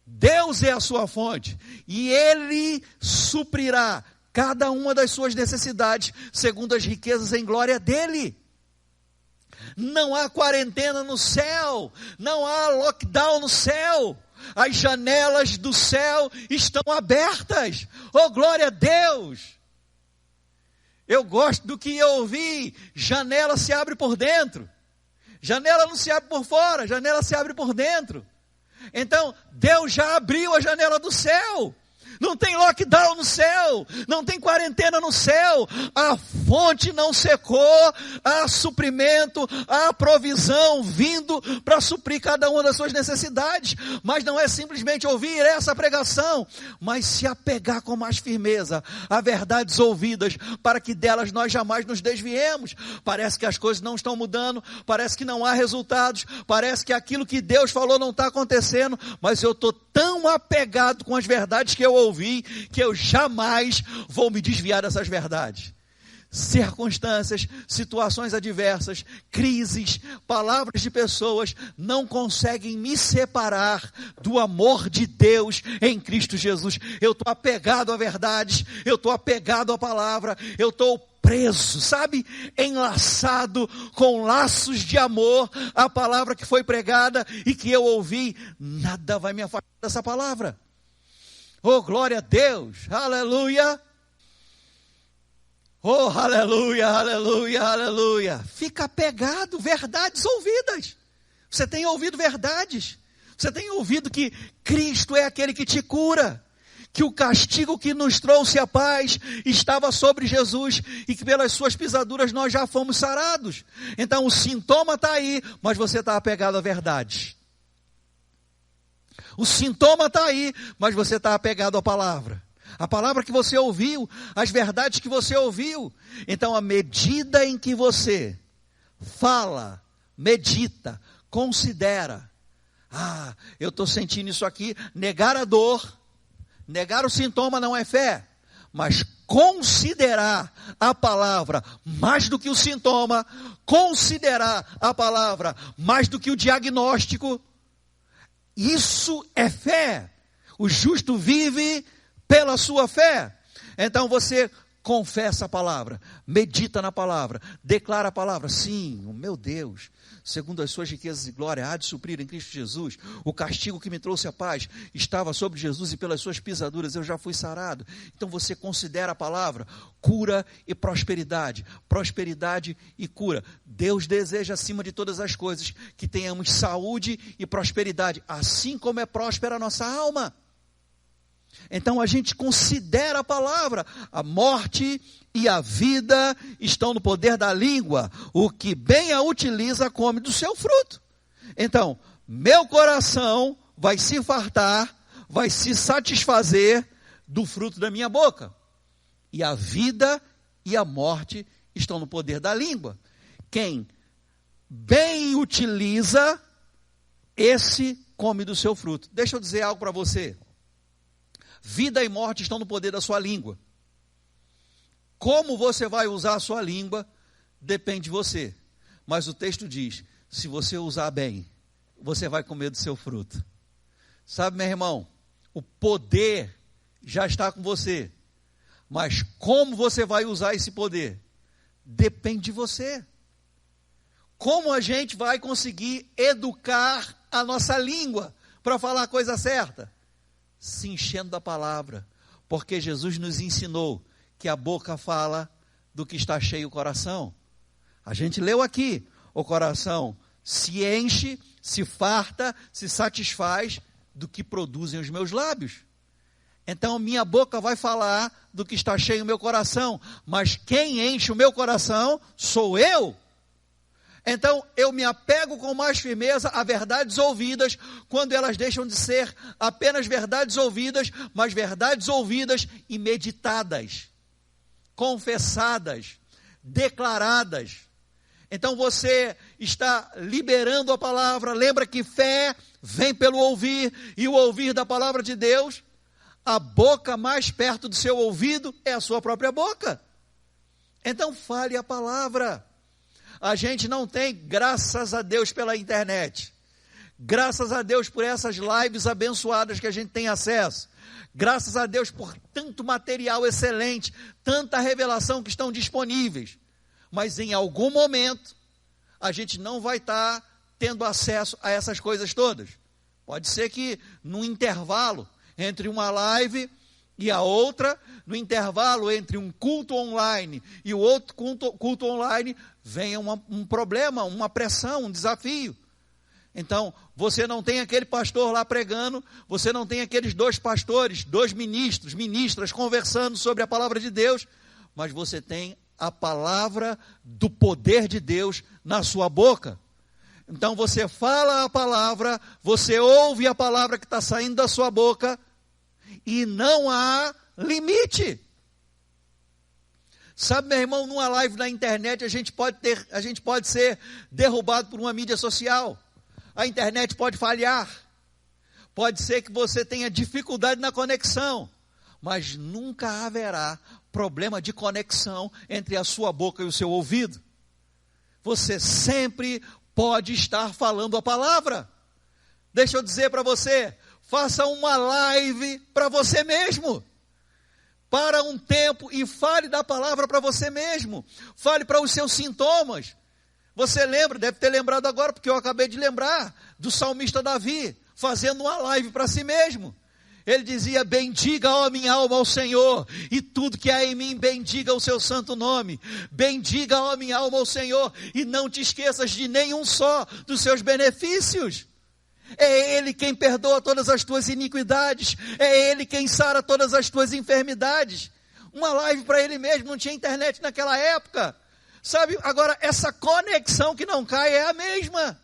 C: Deus é a sua fonte e Ele suprirá cada uma das suas necessidades segundo as riquezas em glória dele. Não há quarentena no céu, não há lockdown no céu. As janelas do céu estão abertas. Oh, glória a Deus. Eu gosto do que eu ouvi. Janela se abre por dentro. Janela não se abre por fora, janela se abre por dentro. Então, Deus já abriu a janela do céu. Não tem lockdown no céu, não tem quarentena no céu, a fonte não secou, há suprimento, há provisão vindo para suprir cada uma das suas necessidades, mas não é simplesmente ouvir essa pregação, mas se apegar com mais firmeza a verdades ouvidas, para que delas nós jamais nos desviemos. Parece que as coisas não estão mudando, parece que não há resultados, parece que aquilo que Deus falou não está acontecendo, mas eu estou tão apegado com as verdades que eu ouvi, que eu jamais vou me desviar dessas verdades. Circunstâncias, situações adversas, crises, palavras de pessoas não conseguem me separar do amor de Deus em Cristo Jesus. Eu estou apegado a verdades, eu estou apegado à palavra, eu estou preso, sabe, enlaçado com laços de amor à palavra que foi pregada e que eu ouvi. Nada vai me afastar dessa palavra. Oh, glória a Deus, aleluia. Oh, aleluia, aleluia, aleluia. Fica apegado, verdades ouvidas. Você tem ouvido verdades. Você tem ouvido que Cristo é aquele que te cura, que o castigo que nos trouxe a paz estava sobre Jesus e que pelas suas pisaduras nós já fomos sarados. Então o sintoma está aí, mas você está apegado à verdade. O sintoma está aí, mas você está apegado à palavra. A palavra que você ouviu, as verdades que você ouviu. Então, à medida em que você fala, medita, considera. Ah, eu estou sentindo isso aqui. Negar a dor, negar o sintoma não é fé. Mas considerar a palavra mais do que o sintoma, considerar a palavra mais do que o diagnóstico, isso é fé. O justo vive pela sua fé. Então você confessa a palavra, medita na palavra, declara a palavra. Sim, o meu Deus, segundo as suas riquezas e glória, há de suprir em Cristo Jesus. O castigo que me trouxe a paz estava sobre Jesus e pelas suas pisaduras eu já fui sarado. Então você considera a palavra, cura e prosperidade, prosperidade e cura. Deus deseja acima de todas as coisas que tenhamos saúde e prosperidade, assim como é próspera a nossa alma. Então a gente considera a palavra. A morte e a vida estão no poder da língua. O que bem a utiliza come do seu fruto. Então, meu coração vai se fartar, vai se satisfazer do fruto da minha boca. E a vida e a morte estão no poder da língua. Quem bem utiliza, esse come do seu fruto. Deixa eu dizer algo para você. Vida e morte estão no poder da sua língua. Como você vai usar a sua língua, depende de você. Mas o texto diz, se você usar bem, você vai comer do seu fruto. Sabe, meu irmão, o poder já está com você. Mas como você vai usar esse poder? Depende de você. Como a gente vai conseguir educar a nossa língua para falar a coisa certa? Se enchendo da palavra. Porque Jesus nos ensinou que a boca fala do que está cheio o coração. A gente leu aqui, o coração se enche, se farta, se satisfaz do que produzem os meus lábios. Então minha boca vai falar do que está cheio o meu coração, mas quem enche o meu coração sou eu. Então eu me apego com mais firmeza a verdades ouvidas, quando elas deixam de ser apenas verdades ouvidas, mas verdades ouvidas e meditadas, confessadas, declaradas. Então você está liberando a palavra. Lembra que fé vem pelo ouvir, e o ouvir da palavra de Deus. A boca mais perto do seu ouvido é a sua própria boca. Então fale a palavra. A gente não tem, graças a Deus pela internet, graças a Deus por essas lives abençoadas que a gente tem acesso, graças a Deus por tanto material excelente, tanta revelação que estão disponíveis. Mas em algum momento, a gente não vai estar tendo acesso a essas coisas todas. Pode ser que no intervalo entre uma live e a outra, no intervalo entre um culto online e o outro culto online, venha um problema, uma pressão, um desafio. Então, você não tem aquele pastor lá pregando, você não tem aqueles dois pastores, dois ministros, ministras conversando sobre a palavra de Deus, mas você tem a palavra do poder de Deus na sua boca. Então você fala a palavra, você ouve a palavra que está saindo da sua boca, e não há limite. Sabe, meu irmão, numa live na internet a gente pode ser derrubado por uma mídia social. A internet pode falhar. Pode ser que você tenha dificuldade na conexão, mas nunca haverá problema de conexão entre a sua boca e o seu ouvido. Você sempre pode estar falando a palavra. Deixa eu dizer para você, faça uma live para você mesmo. Para um tempo e fale da palavra para você mesmo. Fale para os seus sintomas. Você lembra, deve ter lembrado agora, porque eu acabei de lembrar, do salmista Davi, fazendo uma live para si mesmo. Ele dizia: bendiga, ó minha alma, ao Senhor, e tudo que há em mim, bendiga o seu santo nome. Bendiga, ó minha alma, ao Senhor, e não te esqueças de nenhum só dos seus benefícios. É Ele quem perdoa todas as tuas iniquidades, é Ele quem sara todas as tuas enfermidades. Uma live para Ele mesmo, não tinha internet naquela época. Sabe, agora essa conexão que não cai é a mesma.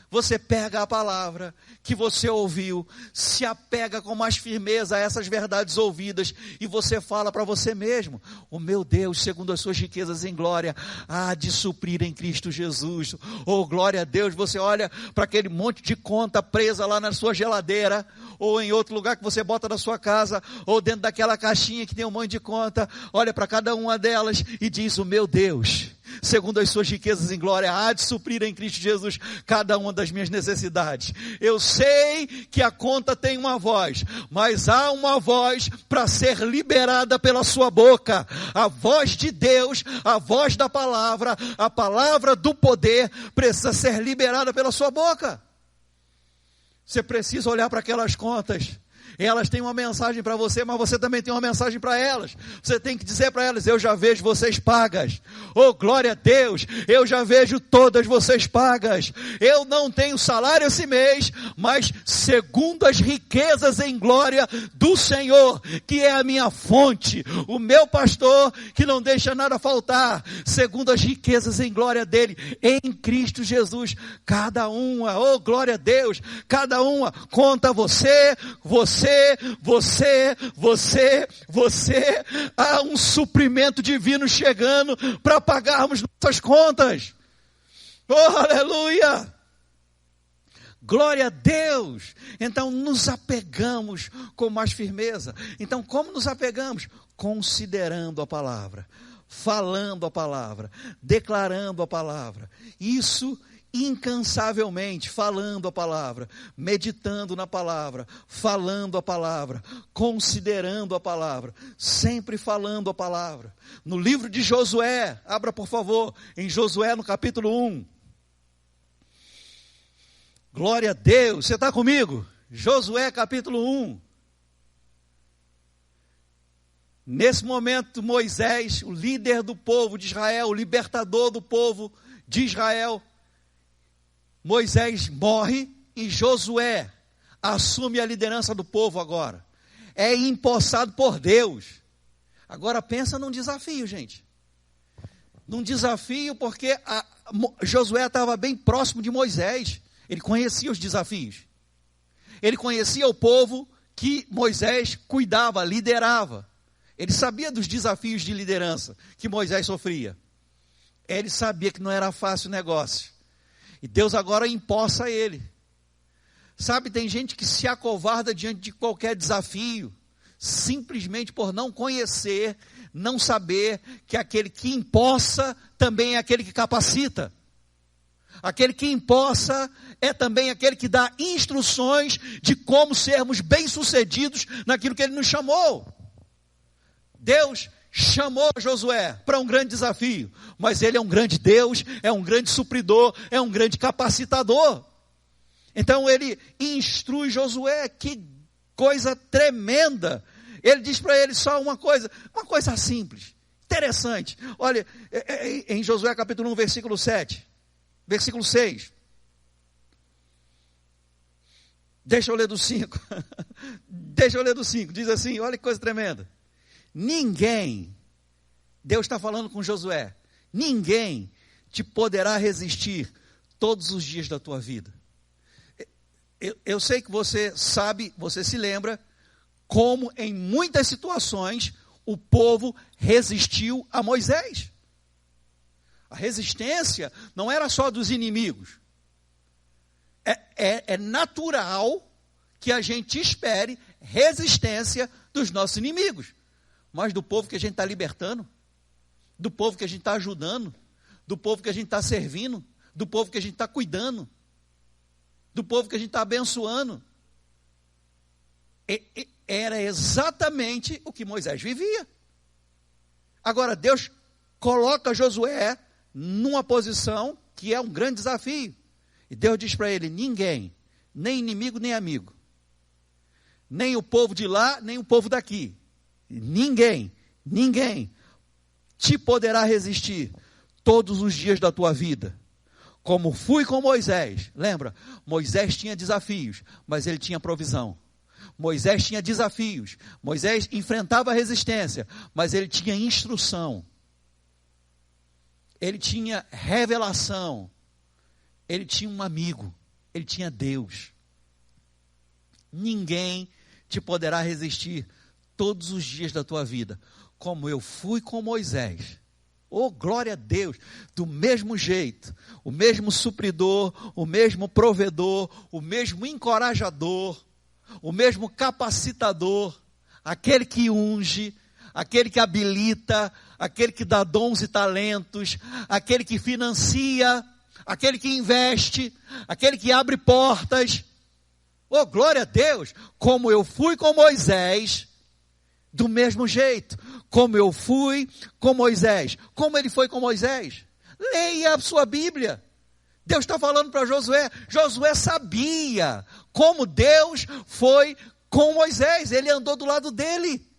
C: Você pega a palavra que você ouviu, se apega com mais firmeza a essas verdades ouvidas, e você fala para você mesmo: o meu Deus, segundo as suas riquezas em glória, há de suprir em Cristo Jesus. Oh, glória a Deus. Você olha para aquele monte de conta presa lá na sua geladeira, ou em outro lugar que você bota na sua casa, ou dentro daquela caixinha que tem um monte de conta, olha para cada uma delas e diz: o meu Deus, segundo as suas riquezas em glória, há de suprir em Cristo Jesus cada uma das minhas necessidades. Eu sei que a conta tem uma voz, mas há uma voz para ser liberada pela sua boca. A voz de Deus, a voz da palavra, a palavra do poder precisa ser liberada pela sua boca. Você precisa olhar para aquelas contas. Elas têm uma mensagem para você, mas você também tem uma mensagem para elas. Você tem que dizer para elas: eu já vejo vocês pagas. Oh, glória a Deus, eu já vejo todas vocês pagas. Eu não tenho salário esse mês, mas segundo as riquezas em glória do Senhor, que é a minha fonte, o meu pastor que não deixa nada faltar, segundo as riquezas em glória dele, em Cristo Jesus, cada uma, oh glória a Deus, cada uma conta você, há um suprimento divino chegando para pagarmos nossas contas. Oh, aleluia! Glória a Deus! Então nos apegamos com mais firmeza. Então como nos apegamos? Considerando a palavra, falando a palavra, declarando a palavra. Isso incansavelmente falando a palavra, meditando na palavra, falando a palavra, considerando a palavra, sempre falando a palavra. No livro de Josué, abra por favor, em Josué no capítulo 1. Glória a Deus, você está comigo? Josué capítulo 1. Nesse momento Moisés, o líder do povo de Israel, o libertador do povo de Israel, Moisés morre e Josué assume a liderança do povo agora. É empossado por Deus. Agora pensa num desafio, gente. Num desafio porque Josué estava bem próximo de Moisés. Ele conhecia os desafios. Ele conhecia o povo que Moisés cuidava, liderava. Ele sabia dos desafios de liderança que Moisés sofria. Ele sabia que não era fácil o negócio. E Deus agora empossa ele. Sabe, tem gente que se acovarda diante de qualquer desafio, simplesmente por não conhecer, não saber que aquele que empossa também é aquele que capacita. Aquele que empossa é também aquele que dá instruções de como sermos bem-sucedidos naquilo que ele nos chamou. Deus chamou Josué para um grande desafio, mas ele é um grande Deus, é um grande supridor, é um grande capacitador. Então ele instrui Josué, que coisa tremenda. Ele diz para ele só uma coisa simples, interessante. Olha, em Josué capítulo 1, versículo 7, versículo 6. Deixa eu ler do 5. Deixa eu ler do 5. Diz assim, olha que coisa tremenda. Ninguém, Deus está falando com Josué, ninguém te poderá resistir todos os dias da tua vida. Eu sei que você sabe, você se lembra, como em muitas situações o povo resistiu a Moisés. A resistência não era só dos inimigos. É natural que a gente espere resistência dos nossos inimigos. Mas do povo que a gente está libertando, do povo que a gente está ajudando, do povo que a gente está servindo, do povo que a gente está cuidando, do povo que a gente está abençoando. Era exatamente o que Moisés vivia. Agora, Deus coloca Josué numa posição que é um grande desafio. E Deus diz para ele, ninguém, nem inimigo, nem amigo, nem o povo de lá, nem o povo daqui, ninguém te poderá resistir todos os dias da tua vida. Como fui com Moisés. Lembra? Moisés tinha desafios, mas ele tinha provisão. Moisés tinha desafios. Moisés enfrentava a resistência, mas ele tinha instrução. Ele tinha revelação. Ele tinha um amigo. Ele tinha Deus. Ninguém te poderá resistir todos os dias da tua vida, como eu fui com Moisés. Oh, glória a Deus, do mesmo jeito, o mesmo supridor, o mesmo provedor, o mesmo encorajador, o mesmo capacitador, aquele que unge, aquele que habilita, aquele que dá dons e talentos, aquele que financia, aquele que investe, aquele que abre portas. Oh, glória a Deus, como eu fui com Moisés, do mesmo jeito, como eu fui com Moisés. Como ele foi com Moisés? Leia a sua Bíblia. Deus está falando para Josué. Josué sabia como Deus foi com Moisés. Ele andou do lado dele.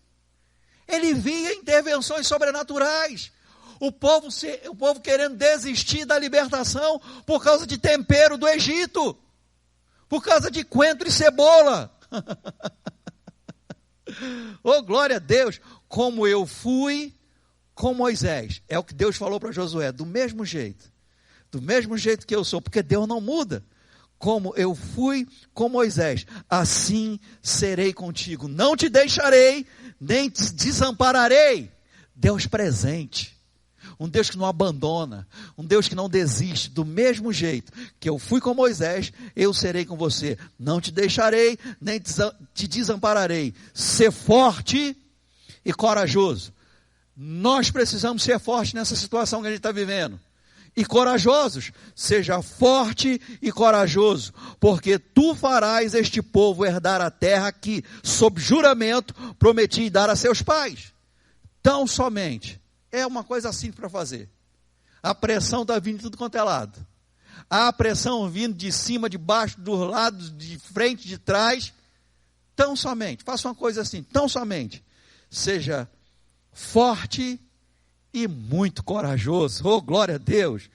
C: Ele via intervenções sobrenaturais. O povo querendo desistir da libertação por causa de tempero do Egito. Por causa de coentro e cebola. Oh, glória a Deus, como eu fui com Moisés. É o que Deus falou para Josué, do mesmo jeito que eu sou, porque Deus não muda. Como eu fui com Moisés, assim serei contigo. Não te deixarei, nem te desampararei. Deus presente. Um Deus que não abandona, um Deus que não desiste. Do mesmo jeito que eu fui com Moisés, eu serei com você. Não te deixarei, nem te desampararei. Ser forte e corajoso. Nós precisamos ser fortes nessa situação que a gente está vivendo. e corajosos. Seja forte e corajoso, porque tu farás este povo herdar a terra que, sob juramento, prometi dar a seus pais. Tão somente. É uma coisa simples para fazer. A pressão está vindo de tudo quanto é lado. Há a pressão vindo de cima, de baixo, dos lados, de frente, de trás. Tão somente. Faça uma coisa assim. Tão somente. Seja forte e muito corajoso. Oh, glória a Deus.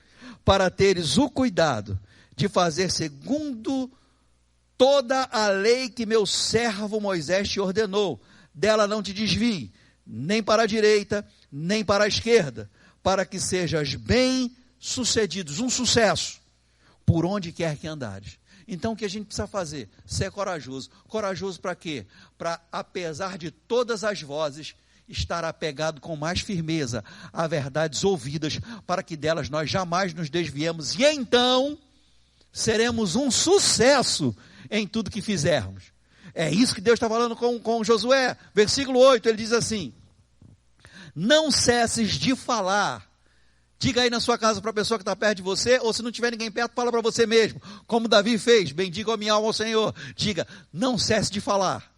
C: Para teres o cuidado de fazer segundo toda a lei que meu servo Moisés te ordenou. Dela não te desvie, nem para a direita, nem para a esquerda, para que sejas bem-sucedidos, um sucesso, por onde quer que andares. Então o que a gente precisa fazer? Ser corajoso. Corajoso para quê? Para, apesar de todas as vozes, estar apegado com mais firmeza a verdades ouvidas, para que delas nós jamais nos desviemos, e então seremos um sucesso em tudo que fizermos. É isso que Deus está falando com Josué. Versículo 8, ele diz assim: não cesses de falar. Diga aí na sua casa para a pessoa que está perto de você, ou se não tiver ninguém perto, fala para você mesmo, como Davi fez: bendiga a minha alma ao Senhor. Diga: não cesse de falar,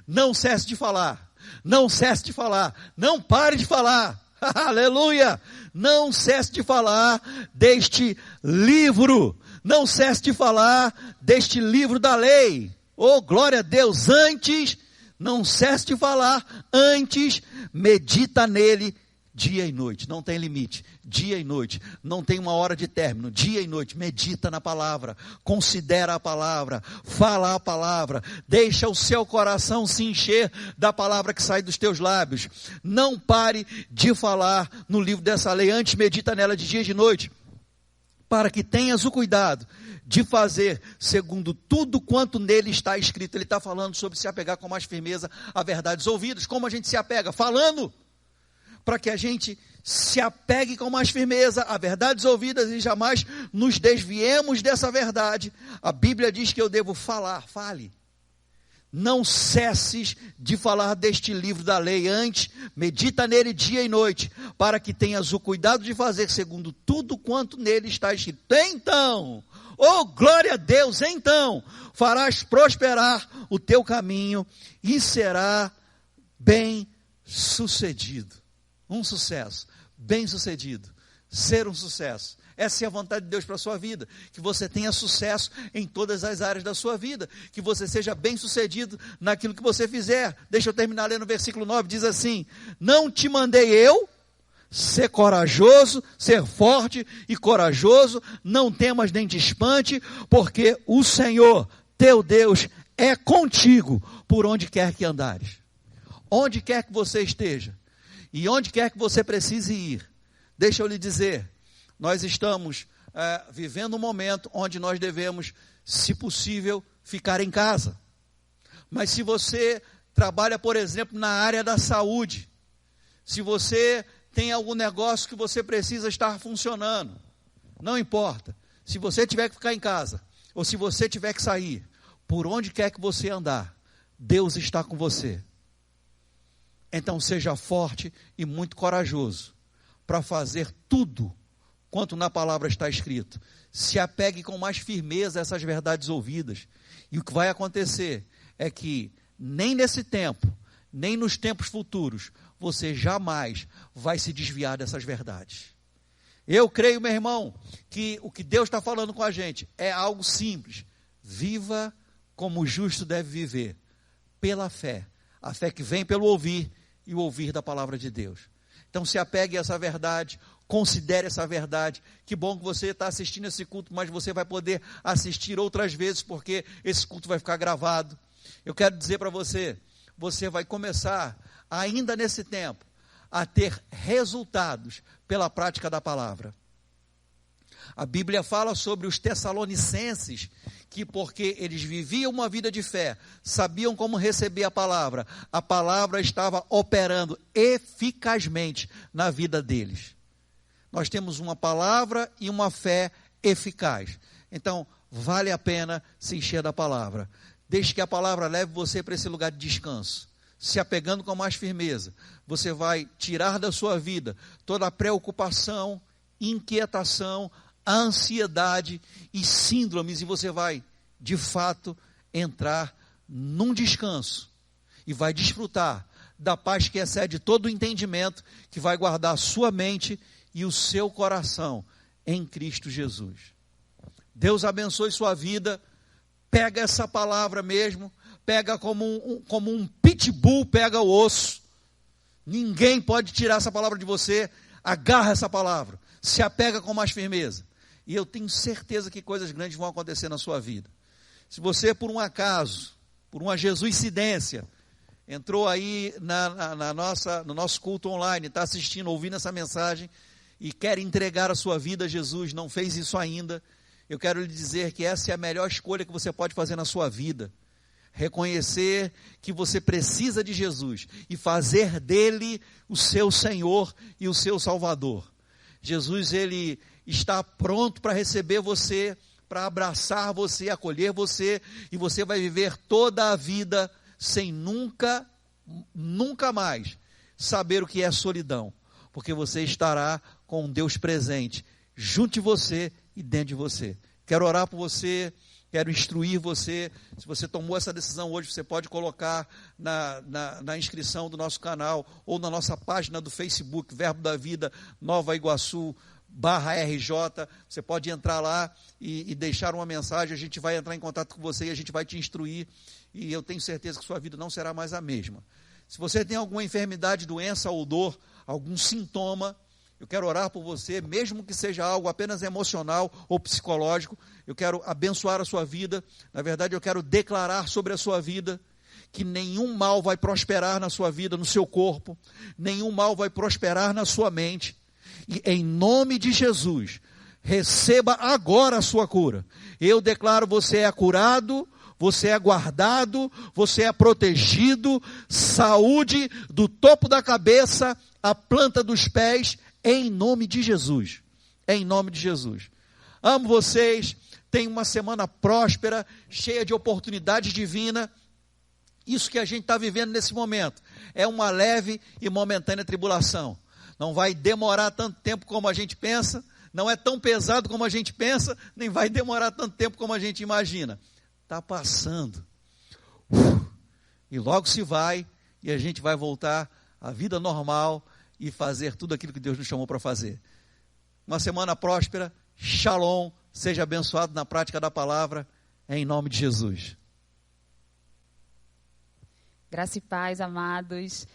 C: não cesse de falar, não cesse de falar, não pare de falar, aleluia, não cesse de falar deste livro, não cesse de falar deste livro da lei. Oh, glória a Deus. Antes, não cesse de falar, antes medita nele dia e noite. Não tem limite, dia e noite, não tem uma hora de término, dia e noite. Medita na palavra, considera a palavra, fala a palavra, deixa o seu coração se encher da palavra que sai dos teus lábios. Não pare de falar no livro dessa lei, antes medita nela de dia e de noite, para que tenhas o cuidado de fazer segundo tudo quanto nele está escrito. Ele está falando sobre se apegar com mais firmeza a verdades ouvidas. Como a gente se apega? Falando, para que a gente se apegue com mais firmeza a verdades ouvidas e jamais nos desviemos dessa verdade. A Bíblia diz que eu devo falar. Fale. Não cesses de falar deste livro da lei, antes medita nele dia e noite, para que tenhas o cuidado de fazer segundo tudo quanto nele está escrito. Então, oh glória a Deus, então farás prosperar o teu caminho e será bem sucedido. Um sucesso, bem sucedido, ser um sucesso. Essa é a vontade de Deus para a sua vida, que você tenha sucesso em todas as áreas da sua vida, que você seja bem sucedido naquilo que você fizer. Deixa eu terminar lendo o versículo 9, diz assim: não te mandei eu ser corajoso, ser forte e corajoso, não temas nem te espante, porque o Senhor, teu Deus, é contigo, por onde quer que andares. Onde quer que você esteja, e onde quer que você precise ir, deixa eu lhe dizer, nós estamos vivendo um momento onde nós devemos, se possível, ficar em casa. Mas se você trabalha, por exemplo, na área da saúde, se você tem algum negócio que você precisa estar funcionando, não importa, se você tiver que ficar em casa, ou se você tiver que sair, por onde quer que você andar, Deus está com você. Então seja forte e muito corajoso, para fazer tudo quanto na palavra está escrito. Se apegue com mais firmeza a essas verdades ouvidas. E o que vai acontecer é que nem nesse tempo, nem nos tempos futuros, você jamais vai se desviar dessas verdades. Eu creio, meu irmão, que o que Deus está falando com a gente é algo simples. Viva como o justo deve viver, pela fé. A fé que vem pelo ouvir, e o ouvir da palavra de Deus. Então se apegue a essa verdade, considere essa verdade. Que bom que você está assistindo esse culto, mas você vai poder assistir outras vezes, porque esse culto vai ficar gravado. Eu quero dizer para você, você vai começar, ainda nesse tempo, a ter resultados pela prática da palavra. A Bíblia fala sobre os Tessalonicenses, que porque eles viviam uma vida de fé, sabiam como receber a palavra estava operando eficazmente na vida deles. Nós temos uma palavra e uma fé eficaz. Então, vale a pena se encher da palavra. Deixe que a palavra leve você para esse lugar de descanso. Se apegando com mais firmeza, você vai tirar da sua vida toda a preocupação inquietação, a ansiedade e síndromes, e você vai, de fato, entrar num descanso e vai desfrutar da paz que excede todo o entendimento, que vai guardar a sua mente e o seu coração em Cristo Jesus. Deus abençoe sua vida. Pega essa palavra mesmo, pega como um pitbull pega o osso. Ninguém pode tirar essa palavra de você. Agarra essa palavra, se apega com mais firmeza. E eu tenho certeza que coisas grandes vão acontecer na sua vida. Se você, por um acaso, por uma jesuicidência, entrou aí no nosso culto online, está assistindo, ouvindo essa mensagem e quer entregar a sua vida a Jesus, não fez isso ainda, eu quero lhe dizer que essa é a melhor escolha que você pode fazer na sua vida. Reconhecer que você precisa de Jesus e fazer dele o seu Senhor e o seu Salvador. Jesus, ele está pronto para receber você, para abraçar você, acolher você, e você vai viver toda a vida sem nunca mais saber o que é solidão, porque você estará com um Deus presente, junto de você e dentro de você. Quero orar por você, quero instruir você. Se você tomou essa decisão hoje, você pode colocar na inscrição do nosso canal, ou na nossa página do Facebook, Verbo da Vida, Nova Iguaçu, /RJ, você pode entrar lá e deixar uma mensagem, a gente vai entrar em contato com você e a gente vai te instruir, e eu tenho certeza que sua vida não será mais a mesma. Se você tem alguma enfermidade, doença ou dor, algum sintoma, eu quero orar por você, mesmo que seja algo apenas emocional ou psicológico, eu quero abençoar a sua vida. Na verdade, eu quero declarar sobre a sua vida que nenhum mal vai prosperar na sua vida, no seu corpo, nenhum mal vai prosperar na sua mente. E em nome de Jesus, receba agora a sua cura. Eu declaro: você é curado, você é guardado, você é protegido, saúde do topo da cabeça à planta dos pés, em nome de Jesus. Em nome de Jesus. Amo vocês, tenham uma semana próspera, cheia de oportunidades divinas. Isso que a gente está vivendo nesse momento é uma leve e momentânea tribulação. Não vai demorar tanto tempo como a gente pensa, não é tão pesado como a gente pensa, nem vai demorar tanto tempo como a gente imagina. Está passando. E logo se vai, e a gente vai voltar à vida normal e fazer tudo aquilo que Deus nos chamou para fazer. Uma semana próspera, shalom, seja abençoado na prática da palavra, em nome de Jesus.
D: Graça e paz, amados.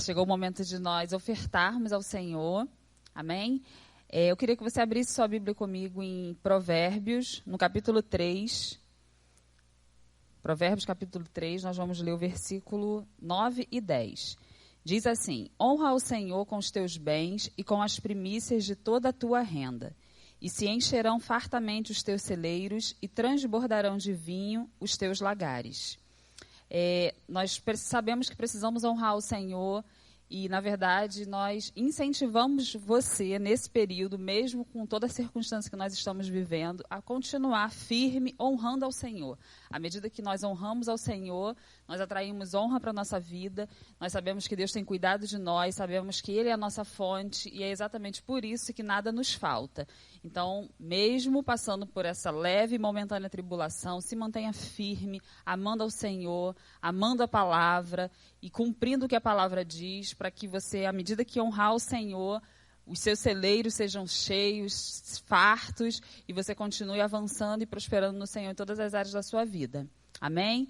D: Chegou o momento de nós ofertarmos ao Senhor, amém? Eu queria que você abrisse sua Bíblia comigo em Provérbios, no capítulo 3. Provérbios, capítulo 3, nós vamos ler o versículo 9 e 10. Diz assim: honra ao Senhor com os teus bens e com as primícias de toda a tua renda, e se encherão fartamente os teus celeiros e transbordarão de vinho os teus lagares. Nós sabemos que precisamos honrar o Senhor e, na verdade, nós incentivamos você, nesse período, mesmo com toda a circunstância que nós estamos vivendo, a continuar firme, honrando ao Senhor. À medida que nós honramos ao Senhor, nós atraímos honra para a nossa vida, nós sabemos que Deus tem cuidado de nós, sabemos que Ele é a nossa fonte, e é exatamente por isso que nada nos falta. Então, mesmo passando por essa leve e momentânea tribulação, se mantenha firme, amando ao Senhor, amando a palavra e cumprindo o que a palavra diz, para que você, à medida que honrar o Senhor, os seus celeiros sejam cheios, fartos, e você continue avançando e prosperando no Senhor em todas as áreas da sua vida. Amém?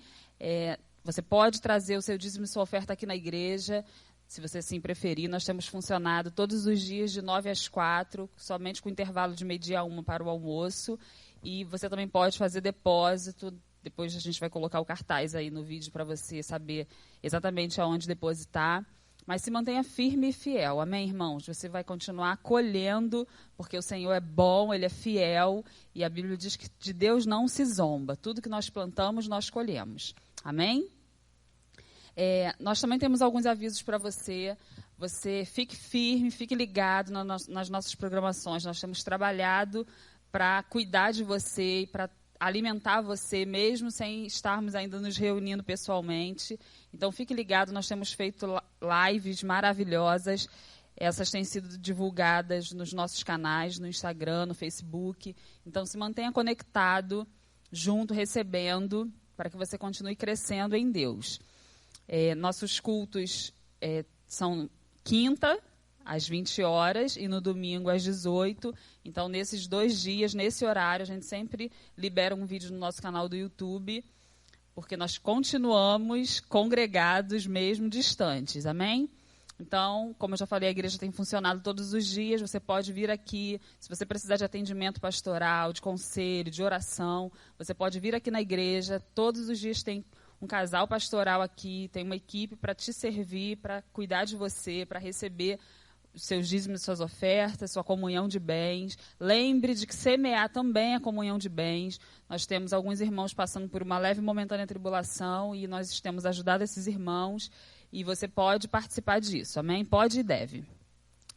D: Você pode trazer o seu dízimo e sua oferta aqui na igreja, se você assim preferir. Nós temos funcionado todos os dias de 9 às 4, somente com intervalo de meio-dia a 1 para o almoço. E você também pode fazer depósito. Depois a gente vai colocar o cartaz aí no vídeo para você saber exatamente aonde depositar. Mas se mantenha firme e fiel. Amém, irmãos? Você vai continuar colhendo, porque o Senhor é bom, Ele é fiel. E a Bíblia diz que de Deus não se zomba. Tudo que nós plantamos, nós colhemos. Amém? Nós também temos alguns avisos para você. Você fique firme, fique ligado nas nossas programações. Nós temos trabalhado para cuidar de você e para alimentar você, mesmo sem estarmos ainda nos reunindo pessoalmente. Então, fique ligado, nós temos feito lives maravilhosas. Essas têm sido divulgadas nos nossos canais, no Instagram, no Facebook. Então, se mantenha conectado, junto, recebendo, para que você continue crescendo em Deus. Nossos cultos são quinta, às 20 horas, e no domingo, às 18. Então, nesses 2 dias, nesse horário, a gente sempre libera um vídeo no nosso canal do YouTube, porque nós continuamos congregados, mesmo distantes. Amém? Então, como eu já falei, a igreja tem funcionado todos os dias. Você pode vir aqui, se você precisar de atendimento pastoral, de conselho, de oração, você pode vir aqui na igreja. Todos os dias tem um casal pastoral aqui, tem uma equipe para te servir, para cuidar de você, para receber os seus dízimos, suas ofertas, sua comunhão de bens. Lembre de que semear também é comunhão de bens. Nós temos alguns irmãos passando por uma leve e momentânea tribulação e nós temos ajudado esses irmãos. E você pode participar disso, amém? Pode e deve,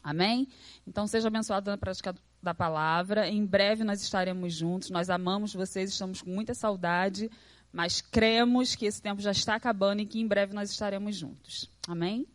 D: amém? Então, seja abençoado na prática da palavra. Em breve nós estaremos juntos, nós amamos vocês, estamos com muita saudade, mas cremos que esse tempo já está acabando e que em breve nós estaremos juntos, amém?